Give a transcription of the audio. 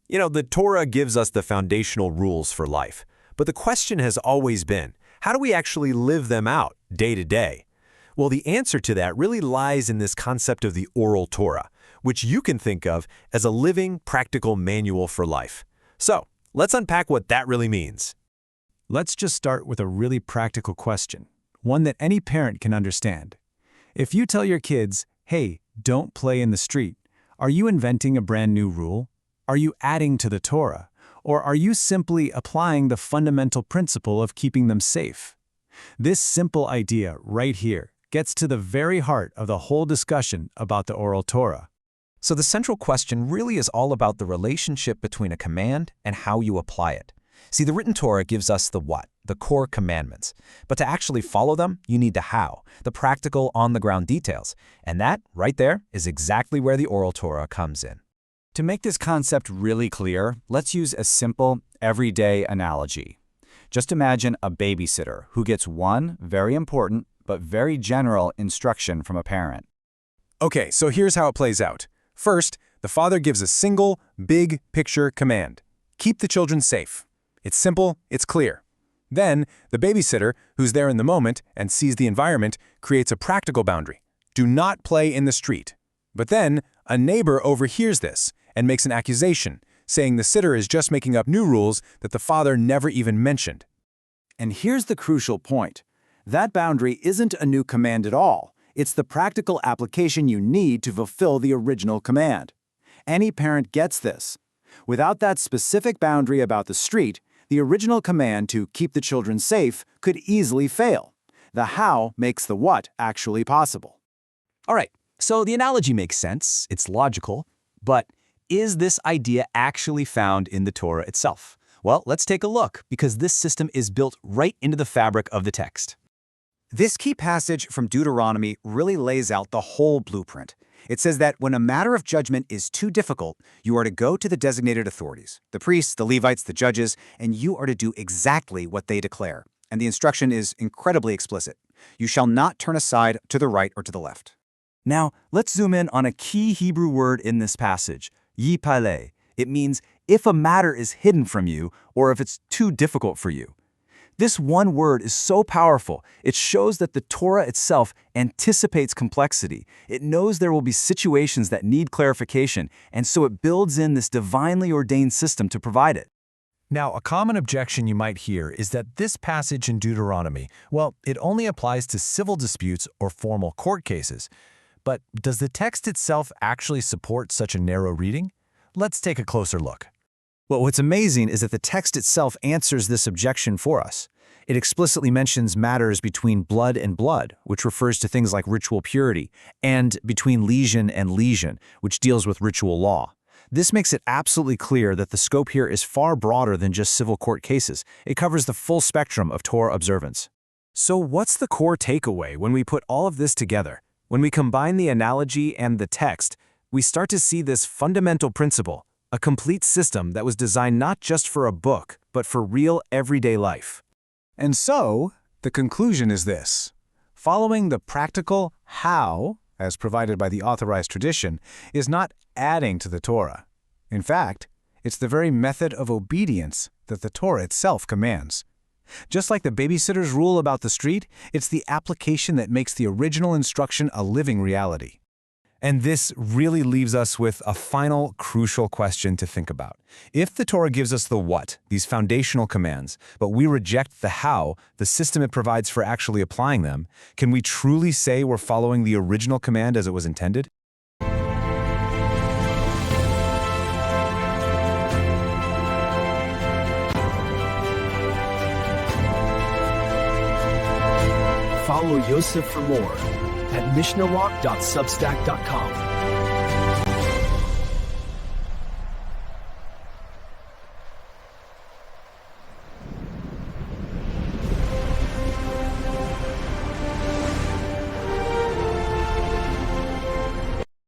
The Torah gives us the foundational rules for life, but the question has always been, how do we actually live them out day to day? Well, the answer to that really lies in this concept of the Oral Torah, which you can think of as a living, practical manual for life. So, let's unpack what that really means. Let's just start with a really practical question, one that any parent can understand. If you tell your kids, hey, don't play in the street, are you inventing a brand new rule? Are you adding to the Torah? Or are you simply applying the fundamental principle of keeping them safe? This simple idea right here gets to the very heart of the whole discussion about the Oral Torah. So the central question really is all about the relationship between a command and how you apply it. See, the written Torah gives us the what, the core commandments. But to actually follow them, you need the how, the practical, on-the-ground details. And that, right there, is exactly where the Oral Torah comes in. To make this concept really clear, let's use a simple, everyday analogy. Just imagine a babysitter who gets one very important but very general instruction from a parent. Okay, so here's how it plays out. First, the father gives a single, big picture command. Keep the children safe. It's simple, it's clear. Then, the babysitter, who's there in the moment and sees the environment, creates a practical boundary. Do not play in the street. But then, a neighbor overhears this and makes an accusation, saying the sitter is just making up new rules that the father never even mentioned. And here's the crucial point. That boundary isn't a new command at all. It's the practical application you need to fulfill the original command. Any parent gets this. Without that specific boundary about the street, the original command to keep the children safe could easily fail. The how makes the what actually possible. All right, so the analogy makes sense, it's logical, but is this idea actually found in the Torah itself? Well, let's take a look, because this system is built right into the fabric of the text. This key passage from Deuteronomy really lays out the whole blueprint. It says that when a matter of judgment is too difficult, you are to go to the designated authorities, the priests, the Levites, the judges, and you are to do exactly what they declare. And the instruction is incredibly explicit. You shall not turn aside to the right or to the left. Now, let's zoom in on a key Hebrew word in this passage, yipale. It means if a matter is hidden from you or if it's too difficult for you. This one word is so powerful. It shows that the Torah itself anticipates complexity. It knows there will be situations that need clarification, and so it builds in this divinely ordained system to provide it. Now, a common objection you might hear is that this passage in Deuteronomy, well, it only applies to civil disputes or formal court cases. But does the text itself actually support such a narrow reading? Let's take a closer look. Well, what's amazing is that the text itself answers this objection for us. It explicitly mentions matters between blood and blood, which refers to things like ritual purity, and between lesion and lesion, which deals with ritual law. This makes it absolutely clear that the scope here is far broader than just civil court cases. It covers the full spectrum of Torah observance. So what's the core takeaway when we put all of this together? When we combine the analogy and the text, we start to see this fundamental principle, a complete system that was designed not just for a book, but for real everyday life. And so, the conclusion is this. Following the practical how, as provided by the authorized tradition, is not adding to the Torah. In fact, it's the very method of obedience that the Torah itself commands. Just like the babysitter's rule about the street, it's the application that makes the original instruction a living reality. And this really leaves us with a final crucial question to think about. If the Torah gives us the what, these foundational commands, but we reject the how, the system it provides for actually applying them, can we truly say we're following the original command as it was intended? Follow Yosef for more at mishnawalk.substack.com.